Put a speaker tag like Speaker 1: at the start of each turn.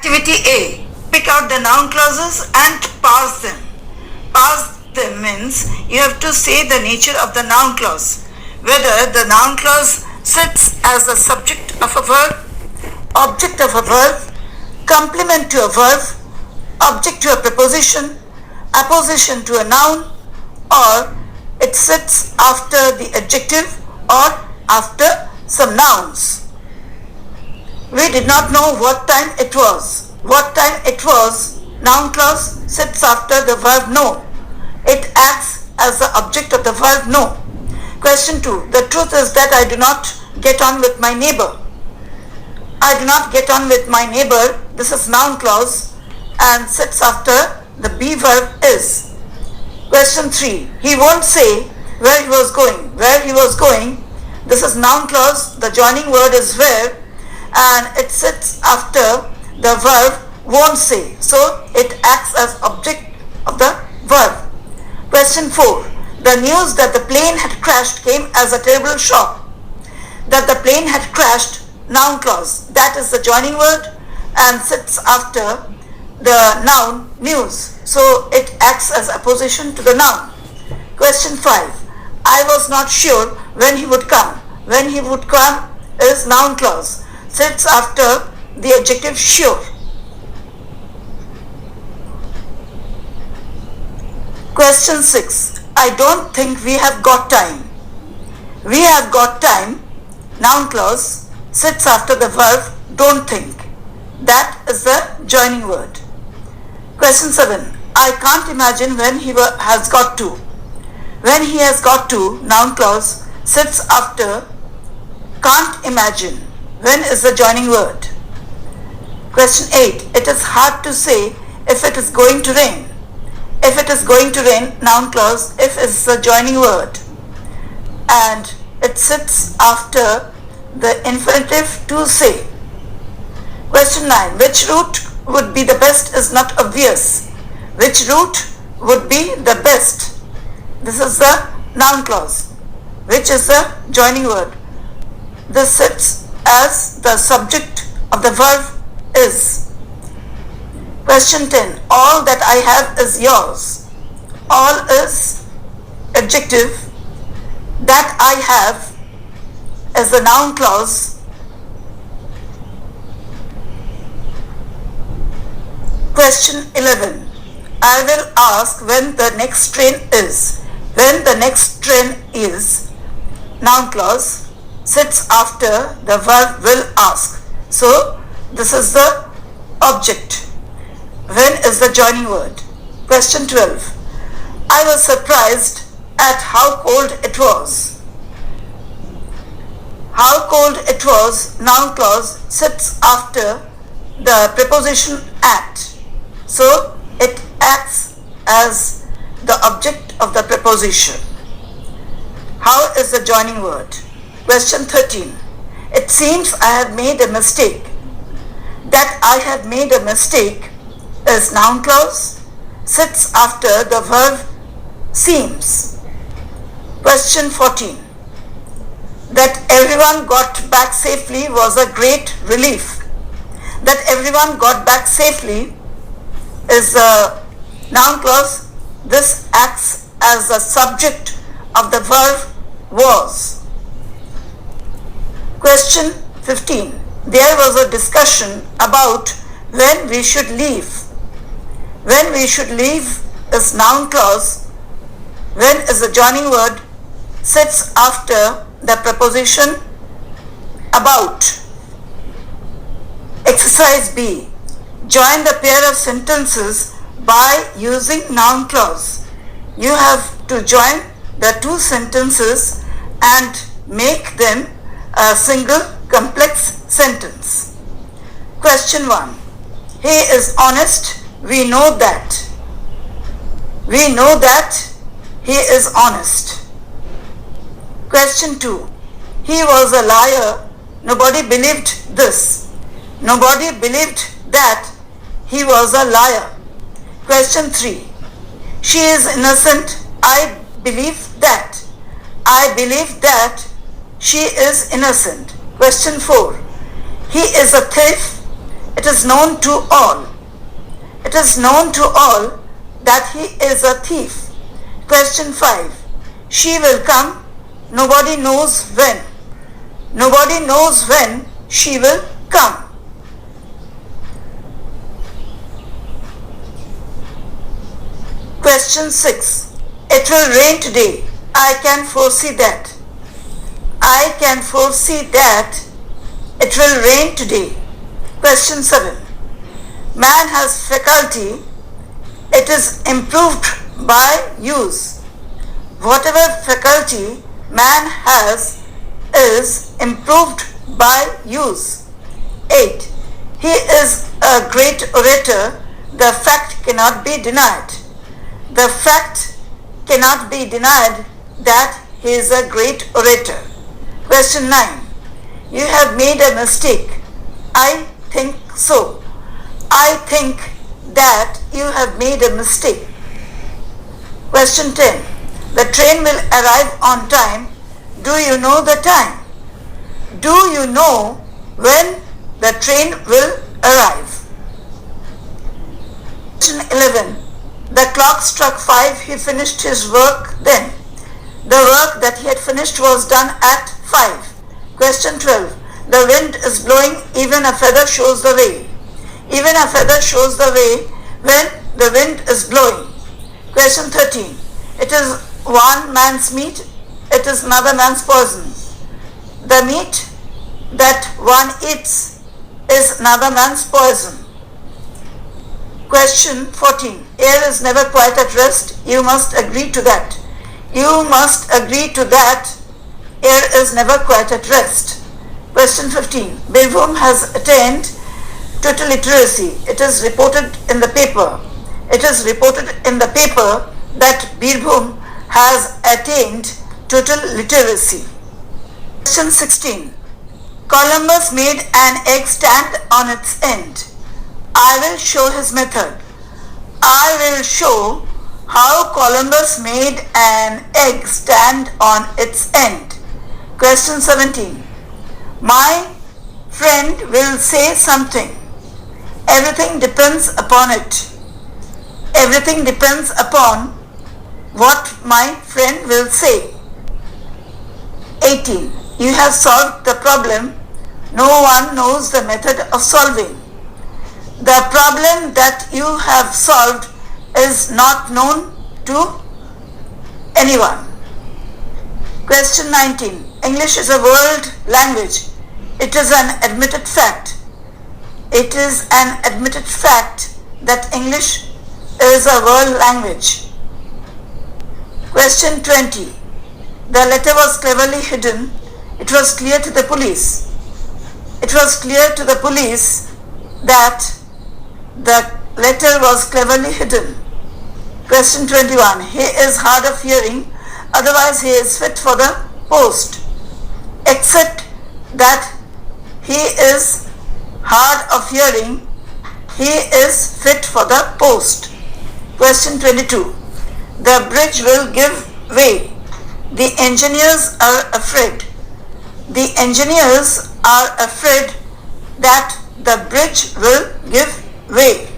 Speaker 1: Activity A. Pick out the noun clauses and parse them. Parse them means you have to say the nature of the noun clause. Whether the noun clause sits as the subject of a verb, object of a verb, complement to a verb, object to a preposition, apposition to a noun, or it sits after the adjective or after some nouns. We did not know what time it was. What time it was, noun clause sits after the verb know. It acts as the object of the verb know. Question 2. The truth is that I do not get on with my neighbor. I do not get on with my neighbor. This is noun clause and sits after the be verb is. Question 3. He won't say where he was going. Where he was going. This is noun clause. The joining word is where and it sits after the verb won't say. So it acts as object of the verb. Question 4. The news that the plane had crashed came as a terrible shock. That the plane had crashed, noun clause. That is the joining word and sits after the noun news. So it acts as opposition to the noun. Question 5. I was not sure when he would come. When he would come is noun clause. Sits after the adjective sure. Question 6. I don't think we have got time. We have got time, noun clause, sits after the verb don't think. That is the joining word. Question 7. I can't imagine when he has got to. When he has got to, noun clause, sits after can't imagine. When is the joining word? Question 8. It is hard to say if it is going to rain. If it is going to rain, noun clause, if is the joining word. And it sits after the infinitive to say. Question 9. Which route would be the best is not obvious. Which route would be the best? This is the noun clause. Which is the joining word. This sits as the subject of the verb is. Question 10. All that I have is yours. All is adjective. That I have is the noun clause. Question 11. I will ask when the next train is. When the next train is, noun clause, sits after the verb will ask. So this is the object. When is the joining word? Question 12. I was surprised at how cold it was. How cold it was, noun clause, sits after the preposition at. So it acts as the object of the preposition. How is the joining word? Question 13. It seems I have made a mistake. That I have made a mistake is noun clause, sits after the verb seems. Question 14. That everyone got back safely was a great relief. That everyone got back safely is a noun clause. This acts as the subject of the verb was. Question 15. There was a discussion about when we should leave. When we should leave is noun clause. When is the joining word, sits after the preposition about. Exercise B. Join the pair of sentences by using noun clause. You have to join the two sentences and make them a single complex sentence. Question 1. He is honest. We know that. We know that he is honest. Question 2. He was a liar. Nobody believed this. Nobody believed that he was a liar. Question 3. She is innocent. I believe that. I believe that she is innocent. Question 4. He is a thief. It is known to all. It is known to all that he is a thief. Question 5. She will come. Nobody knows when. Nobody knows when she will come. Question 6. It will rain today. I can foresee that. I can foresee that it will rain today. Question 7. Man has faculty. It is improved by use. Whatever faculty man has is improved by use. 8. He is a great orator. The fact cannot be denied. The fact cannot be denied that he is a great orator. Question 9. You have made a mistake. I think so. I think that you have made a mistake. Question 10. The train will arrive on time. Do you know the time? Do you know when the train will arrive? Question 11. The clock struck 5. He finished his work then. The work that he had finished was done at 5. Question 12. The wind is blowing. Even a feather shows the way. Even a feather shows the way when the wind is blowing. Question 13. It is one man's meat. It is another man's poison. The meat that one eats is another man's poison. Question 14. Air is never quite at rest. You must agree to that. You must agree to that. Air is never quite at rest. Question 15. Birbhum has attained total literacy. It is reported in the paper. It is reported in the paper that Birbhum has attained total literacy. Question 16. Columbus made an egg stand on its end. I will show his method. I will show how Columbus made an egg stand on its end. Question 17. My friend will say something. Everything depends upon it. Everything depends upon what my friend will say. 18. You have solved the problem. No one knows the method of solving. The problem that you have solved is not known to anyone. Question 19. English is a world language. It is an admitted fact. It is an admitted fact that English is a world language. Question 20. The letter was cleverly hidden. It was clear to the police. It was clear to the police that the letter was cleverly hidden. Question 21. He is hard of hearing, otherwise he is fit for the post. Except that he is hard of hearing, he is fit for the post. Question 22. The bridge will give way. The engineers are afraid. The engineers are afraid that the bridge will give way.